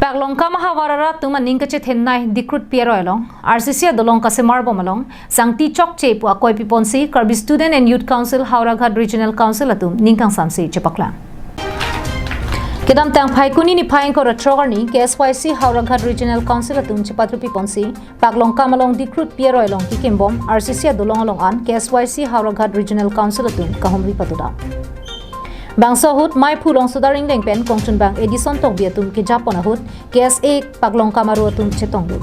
Paglong ka mahawarara tuman ning kache thenai Dikrutpi roilong RCC dolong kasemar bomalong sangti chok che pu akoi piponsi Karbi Student and Youth Council Howraghat Regional Council atum ningkang samsi chepaklang kedam tang phaikuni ni phaing ko ratrogar ni KSYC Howraghat Regional Council atum Dikrutpi ponsi paglong ka malong Dikrutpi roilong ki kimbom RCC dolong along an KSYC Howraghat Regional Council atum kahomri patuda Bangso hut mai phulong sudaring lengpen kongchun bang edison tok biatum ke japona hut KSA paglong kamaru atum chetong hut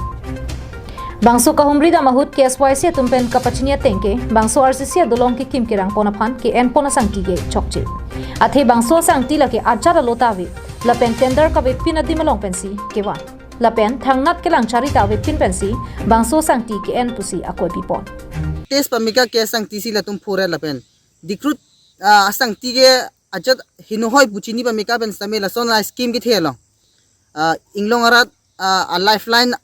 Bangso kahumri da mahut KSYC atum pen kapachinia tengke bangso RCC dolong ki kim kirang pona phan ke en pona sangti ge chokche athe bangso sangti lake ajara lotawi lapen tender ka be pinadi malong pensi kewan lapen thangnat kelang chari ta be pin pensi bangso sangti ke en pusi akoi pipon tes pamika ke sangti si latum phore lapen dikrut asangti ge ajat hinuhoi buchini pa meka ben samela sona scheme ki thelo inglong arat a lifeline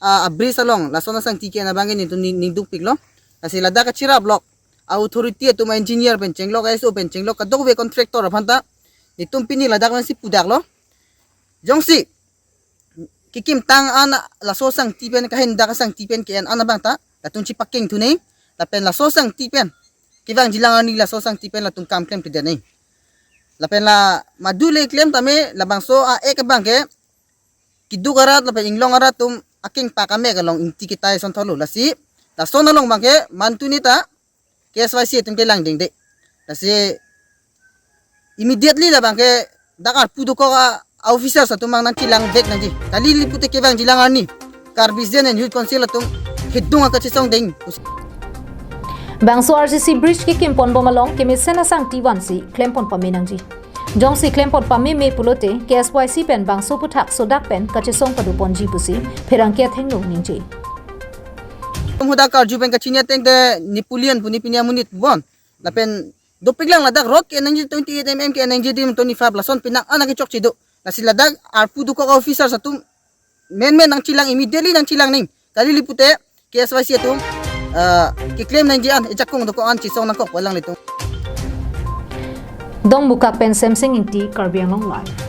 a bridge along la sona sang tike na bangen ni ningduk piklo asila da ka chira block authority to ma engineer ben chenglok ISO ben chenglok ka dogbe contractor phanta ni tumpini la dak man si pudak lo jongsi kikim tang an la so sang tipen ka hen da ka sang tipen ke an anabanta la tunchi pakking thune la pen la so sang tipen kibang jilang ani la so sang tipen la tung kam klem ti denai lapen la madule claim tame la bangso a ek bangke kidugarat lapen inglong arat tum aking pakame kalong inti kita son tholu lasi la sonalong bangke mantunita KSYC tum kelang ding de lasi immediately la bangke dakar pudu ko officer sa tumang nang kilang dek nangji kali lipute ke bang jilang ani Karbi Student and Youth Council tum hidung ka chisong ding Bangso RCC bridge ki kimpon bomalong kemisena sang T1 si klempon paminangji jong si klempon pami me pulote KSYC pen bangso puthak sodak pen kachesong padupon ji pusi pherangkia thenglo ningji huda kar juben ka chinya teng de nipulian puni pinya munit bon lapen dopiglang ladak rock ke nangji 28 mm ke nangji dim 25 lason pinak anaki chok chido lasiladak arpu du ko officer satum men nang chilang immediately nang chilang ning kali lipute KSYC tu ki claim nang jian ijakung doko an chisong nang kok walang litong dong buka pen samsung inti Karbi Anglong live